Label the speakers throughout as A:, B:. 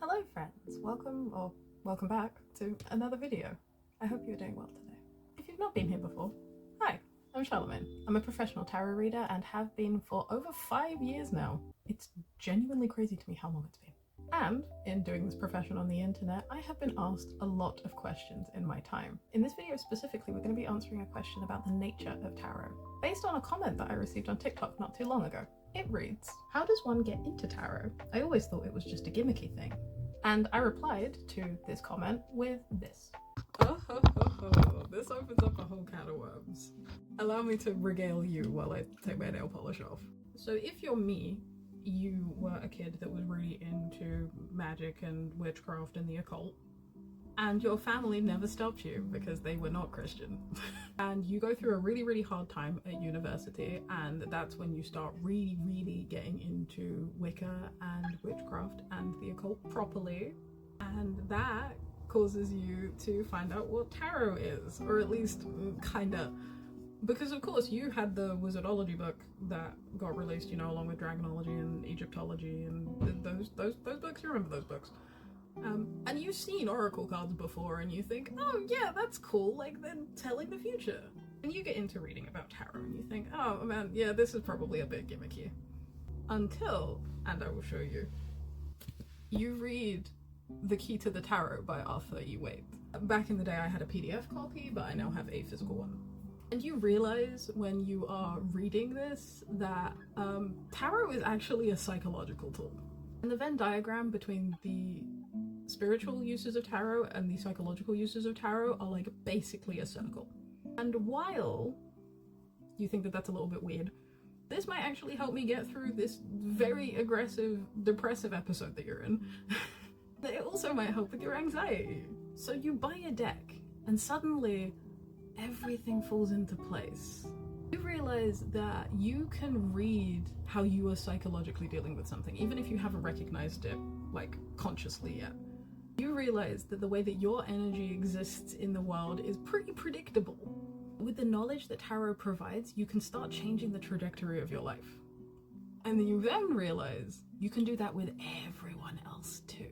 A: Hello friends, welcome back to another video. I hope you're doing well today. If you've not been here before, hi, I'm Charlemagne. I'm a professional tarot reader and have been for over 5 years now. It's genuinely crazy to me how long it's been. And in doing this profession on the internet, I have been asked a lot of questions in my time. In this video specifically, we're going to be answering a question about the nature of tarot, based on a comment that I received on TikTok not too long ago. It reads, how does one get into tarot? I always thought it was just a gimmicky thing. And I replied to this comment with this. This opens up a whole can of worms. Allow me to regale you while I take my nail polish off. So if you're me, you were a kid that was really into magic and witchcraft and the occult, and your family never stopped you because they were not Christian. And you go through a really hard time at university, and that's when you start really getting into Wicca and witchcraft and the occult properly, and that causes you to find out what tarot is, or at least kinda, because of course you had the Wizardology book that got released, you know, along with Dragonology and Egyptology and those books. You remember those books? And you've seen oracle cards before and you think, oh yeah, that's cool, like they're telling the future. And you get into reading about tarot and you think, oh man, yeah, this is probably a bit gimmicky. Until, and I will show you, you read The Key to the Tarot by Arthur E. Waite. Back in the day I had a PDF copy, but I now have a physical one. And you realize when you are reading this that tarot is actually a psychological tool. And the Venn diagram between the spiritual uses of tarot and the psychological uses of tarot are like basically a circle. And while you think that that's a little bit weird, this might actually help me get through this very aggressive, depressive episode that you're in. That it also might help with your anxiety. So you buy a deck and suddenly everything falls into place. You realize that you can read how you are psychologically dealing with something, even if you haven't recognized it, like, consciously yet. You realize that the way that your energy exists in the world is pretty predictable. With the knowledge that tarot provides, you can start changing the trajectory of your life. And then you realize you can do that with everyone else too.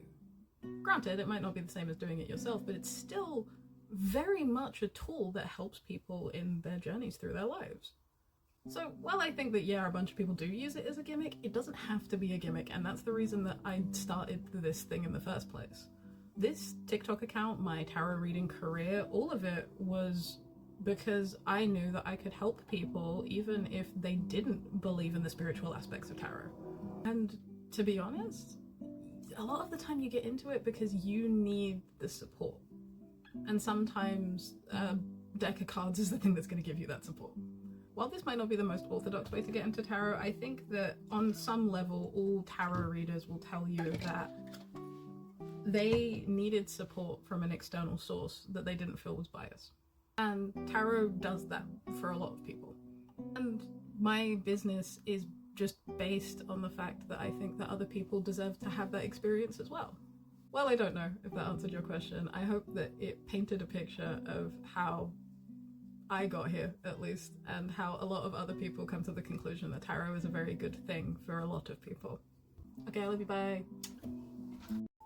A: Granted, it might not be the same as doing it yourself, but it's still very much a tool that helps people in their journeys through their lives. So while I think that, yeah, a bunch of people do use it as a gimmick, it doesn't have to be a gimmick, and that's the reason that I started this thing in the first place. This TikTok account, my tarot reading career, all of it was because I knew that I could help people even if they didn't believe in the spiritual aspects of tarot. And to be honest, a lot of the time you get into it because you need the support. And sometimes a deck of cards is the thing that's going to give you that support. While this might not be the most orthodox way to get into tarot, I think that on some level all tarot readers will tell you that they needed support from an external source that they didn't feel was biased. And tarot does that for a lot of people. And my business is just based on the fact that I think that other people deserve to have that experience as well. Well, I don't know if that answered your question. I hope that it painted a picture of how I got here, at least, and how a lot of other people come to the conclusion that tarot is a very good thing for a lot of people. Okay, I love you, bye.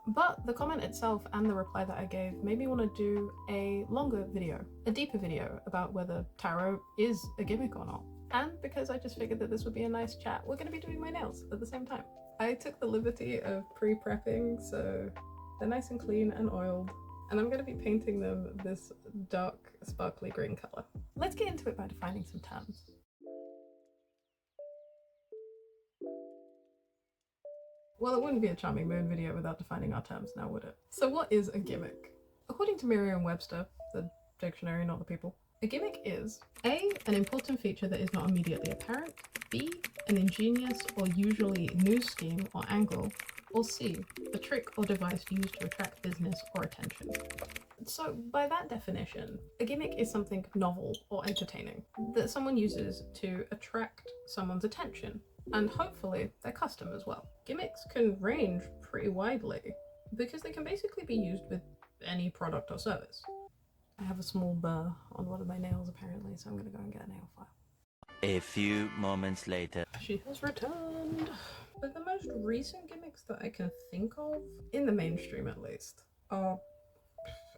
A: But the comment itself and the reply that I gave made me want to do a longer video, a deeper video about whether tarot is a gimmick or not. And because I just figured that this would be a nice chat, we're going to be doing my nails at the same time. I took the liberty of pre-prepping, so they're nice and clean and oiled, and I'm going to be painting them this dark, sparkly green colour. Let's get into it by defining some terms. Well, it wouldn't be a Charming Moon video without defining our terms now, would it? So what is a gimmick? According to Merriam-Webster, the dictionary, not the people, a gimmick is A, an important feature that is not immediately apparent, B, an ingenious or usually new scheme or angle, or C, a trick or device used to attract business or attention. So by that definition, a gimmick is something novel or entertaining that someone uses to attract someone's attention, and hopefully their custom as well. Gimmicks can range pretty widely because they can basically be used with any product or service. I have a small burr on one of my nails apparently, so I'm gonna go and get a nail file.
B: A few moments later.
A: She has returned. But the most recent gimmicks that I can think of, in the mainstream at least, are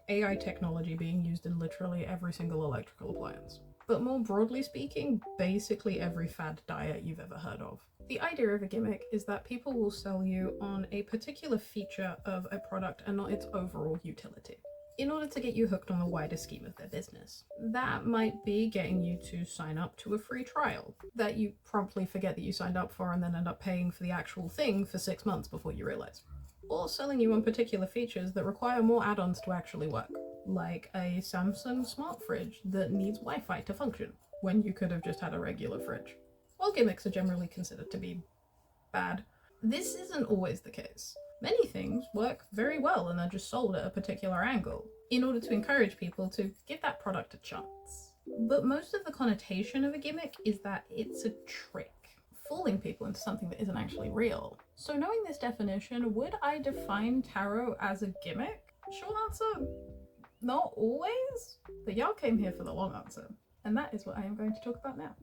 A: AI technology being used in literally every single electrical appliance. But more broadly speaking, basically every fad diet you've ever heard of. The idea of a gimmick is that people will sell you on a particular feature of a product and not its overall utility, in order to get you hooked on the wider scheme of their business. That might be getting you to sign up to a free trial that you promptly forget that you signed up for and then end up paying for the actual thing for 6 months before you realize. Or selling you on particular features that require more add-ons to actually work, like a Samsung smart fridge that needs Wi-Fi to function, when you could have just had a regular fridge. While gimmicks are generally considered to be bad, this isn't always the case. Many things work very well and are just sold at a particular angle, in order to encourage people to give that product a chance. But most of the connotation of a gimmick is that it's a trick, fooling people into something that isn't actually real. So knowing this definition, would I define tarot as a gimmick? Short answer, not always. But y'all came here for the long answer, and that is what I am going to talk about now.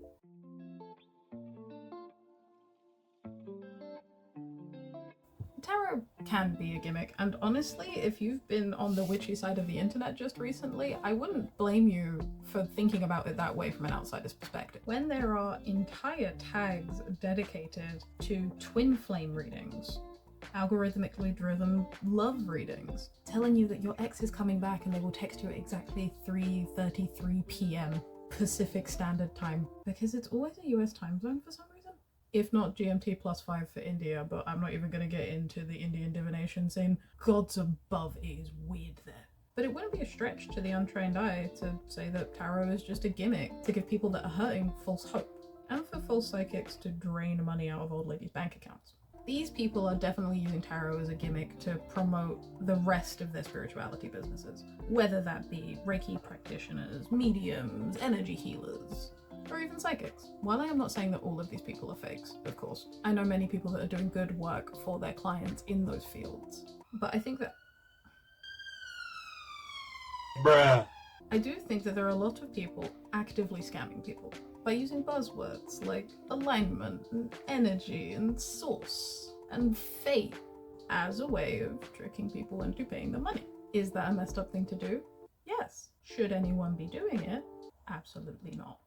A: Tarot can be a gimmick, and honestly, if you've been on the witchy side of the internet just recently, I wouldn't blame you for thinking about it that way from an outsider's perspective. When there are entire tags dedicated to twin flame readings, algorithmically driven love readings, telling you that your ex is coming back and they will text you at exactly 3:33 p.m. Pacific Standard Time, because it's always a US time zone for some reason. If not GMT +5 for India, but I'm not even going to get into the Indian divination scene. Gods above, it is weird there. But it wouldn't be a stretch to the untrained eye to say that tarot is just a gimmick to give people that are hurting false hope, and for false psychics to drain money out of old ladies' bank accounts. These people are definitely using tarot as a gimmick to promote the rest of their spirituality businesses, whether that be Reiki practitioners, mediums, energy healers, or even psychics. While I am not saying that all of these people are fakes, of course, I know many people that are doing good work for their clients in those fields. But I think that I do think that there are a lot of people actively scamming people by using buzzwords like alignment and energy and source and fate as a way of tricking people into paying them money. Is that a messed up thing to do? Yes. Should anyone be doing it? Absolutely not.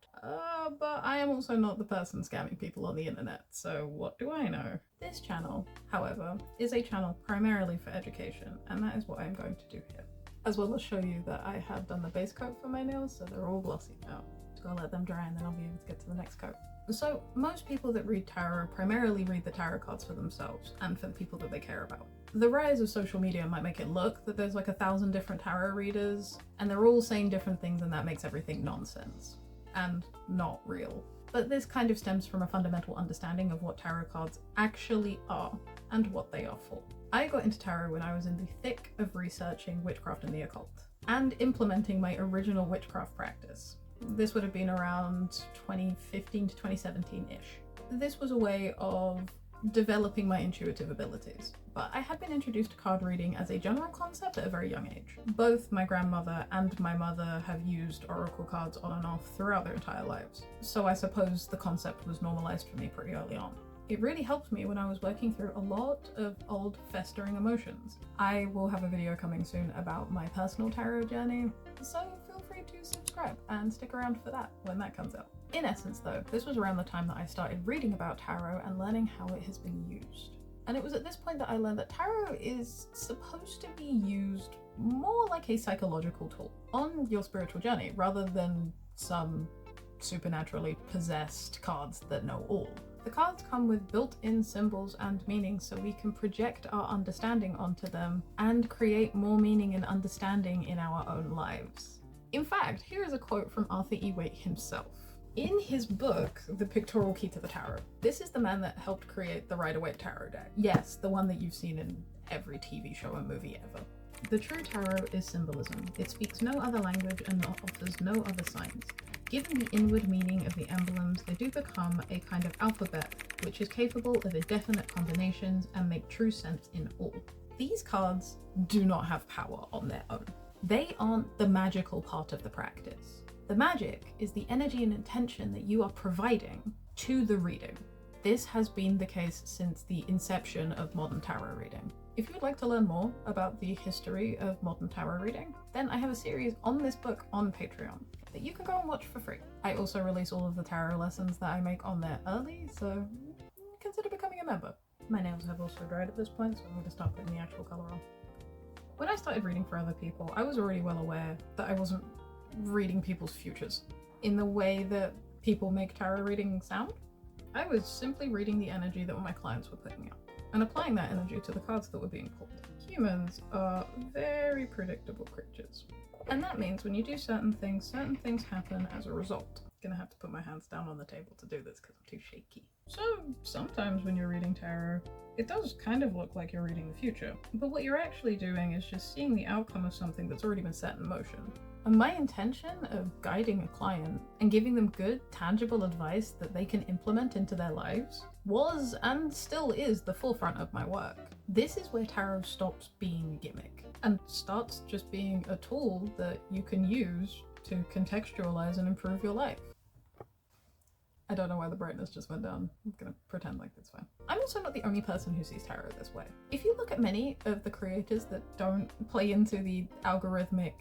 A: But I am also not the person scamming people on the internet, so what do I know? This channel, however, is a channel primarily for education, and that is what I'm going to do here. As well as show you that I have done the base coat for my nails, so they're all glossy now. Just gotta let them dry and then I'll be able to get to the next coat. So most people that read tarot primarily read the tarot cards for themselves and for the people that they care about. The rise of social media might make it look that there's like 1,000 different tarot readers and they're all saying different things, and that makes everything nonsense and not real. But this kind of stems from a fundamental understanding of what tarot cards actually are and what they are for. I got into tarot when I was in the thick of researching witchcraft and the occult and implementing my original witchcraft practice. This would have been around 2015 to 2017-ish. This was a way of developing my intuitive abilities, but I had been introduced to card reading as a general concept at a very young age. Both my grandmother and my mother have used oracle cards on and off throughout their entire lives, so I suppose the concept was normalized for me pretty early on. It really helped me when I was working through a lot of old festering emotions. I will have a video coming soon about my personal tarot journey, so feel free to subscribe and stick around for that when that comes out. In essence though, this was around the time that I started reading about tarot and learning how it has been used. And it was at this point that I learned that tarot is supposed to be used more like a psychological tool on your spiritual journey, rather than some supernaturally possessed cards that know all. The cards come with built-in symbols and meanings, so we can project our understanding onto them and create more meaning and understanding in our own lives. In fact, here is a quote from Arthur E. Waite himself. In his book, The Pictorial Key to the Tarot, this is the man that helped create the Rider-Waite Tarot deck. Yes, the one that you've seen in every TV show and movie ever. The true tarot is symbolism. It speaks no other language and offers no other signs. Given the inward meaning of the emblems, they do become a kind of alphabet, which is capable of indefinite combinations and make true sense in all. These cards do not have power on their own. They aren't the magical part of the practice. The magic is the energy and intention that you are providing to the reading. This has been the case since the inception of modern tarot reading. If you would like to learn more about the history of modern tarot reading, then I have a series on this book on Patreon that you can go and watch for free. I also release all of the tarot lessons that I make on there early, so consider becoming a member. My nails have also dried at this point, so I'm going to start putting the actual colour on. When I started reading for other people, I was already well aware that I wasn't reading people's futures in the way that people make tarot reading sound. I was simply reading the energy that my clients were putting out and applying that energy to the cards that were being pulled. Humans are very predictable creatures. And that means when you do certain things happen as a result. I'm gonna have to put my hands down on the table to do this because I'm too shaky. So sometimes when you're reading tarot, it does kind of look like you're reading the future, but what you're actually doing is just seeing the outcome of something that's already been set in motion. And my intention of guiding a client and giving them good, tangible advice that they can implement into their lives was and still is the forefront of my work. This is where tarot stops being a gimmick and starts just being a tool that you can use to contextualize and improve your life. I don't know why the brightness just went down. I'm gonna pretend like it's fine. I'm also not the only person who sees tarot this way. If you look at many of the creators that don't play into the algorithmic,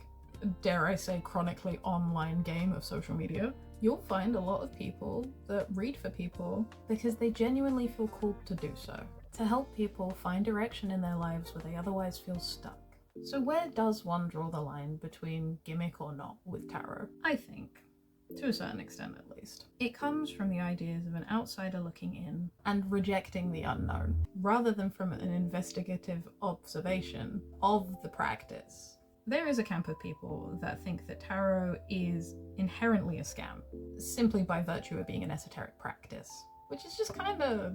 A: dare I say, chronically online game of social media, you'll find a lot of people that read for people because they genuinely feel called to do so, to help people find direction in their lives where they otherwise feel stuck. So where does one draw the line between gimmick or not with tarot? I think, to a certain extent at least, it comes from the ideas of an outsider looking in and rejecting the unknown, rather than from an investigative observation of the practice. There is a camp of people that think that tarot is inherently a scam, simply by virtue of being an esoteric practice, which is just kind of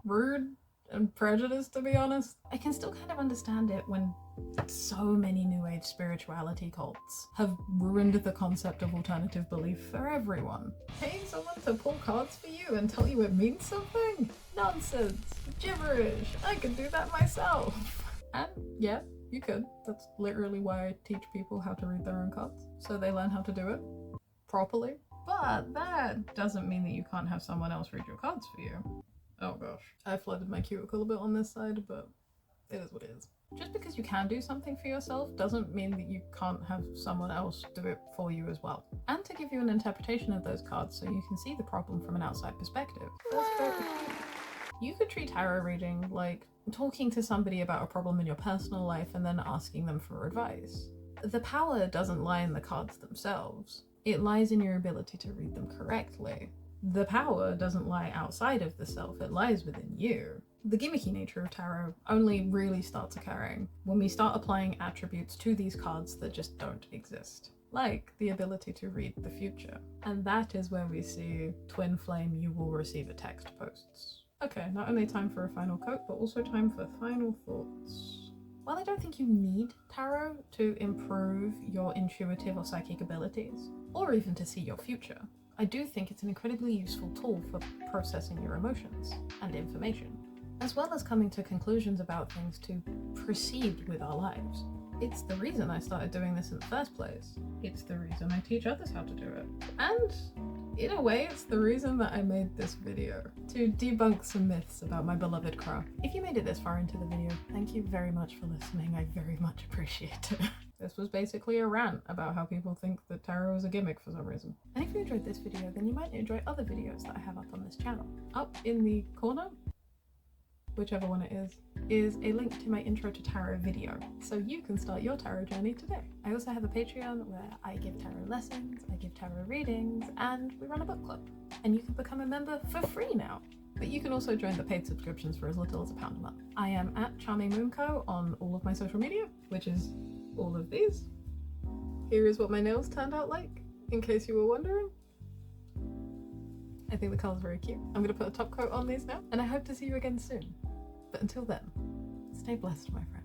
A: rude and prejudiced, to be honest. I can still kind of understand it when so many new age spirituality cults have ruined the concept of alternative belief for everyone. Paying someone to pull cards for you and tell you it means something? Nonsense! Gibberish! I could do that myself! And yeah, you could. That's literally why I teach people how to read their own cards, so they learn how to do it properly. But that doesn't mean that you can't have someone else read your cards for you. Oh gosh. I flooded my cuticle a bit on this side, but it is what it is. Just because you can do something for yourself doesn't mean that you can't have someone else do it for you as well. And to give you an interpretation of those cards so you can see the problem from an outside perspective. You could treat tarot reading like talking to somebody about a problem in your personal life and then asking them for advice. The power doesn't lie in the cards themselves. It lies in your ability to read them correctly. The power doesn't lie outside of the self, it lies within you. The gimmicky nature of tarot only really starts occurring when we start applying attributes to these cards that just don't exist, like the ability to read the future. And that is where we see twin flame you will receive a text posts. Okay, not only time for a final coat, but also time for final thoughts. While I don't think you need tarot to improve your intuitive or psychic abilities, or even to see your future, I do think it's an incredibly useful tool for processing your emotions and information, as well as coming to conclusions about things to proceed with our lives. It's the reason I started doing this in the first place. It's the reason I teach others how to do it. And in a way, it's the reason that I made this video, to debunk some myths about my beloved craft. If you made it this far into the video, thank you very much for listening. I very much appreciate it. This was basically a rant about how people think that tarot is a gimmick for some reason. And if you enjoyed this video, then you might enjoy other videos that I have up on this channel. Up in the corner, whichever one it is a link to my intro to tarot video, so you can start your tarot journey today. I also have a Patreon where I give tarot lessons, I give tarot readings, and we run a book club. And you can become a member for free now. But you can also join the paid subscriptions for as little as £1 a month. I am at Charming Moonco on all of my social media, which is all of these. Here is what my nails turned out like, in case you were wondering. I think the colour's very cute. I'm going to put a top coat on these now, and I hope to see you again soon. But until then, stay blessed, my friend.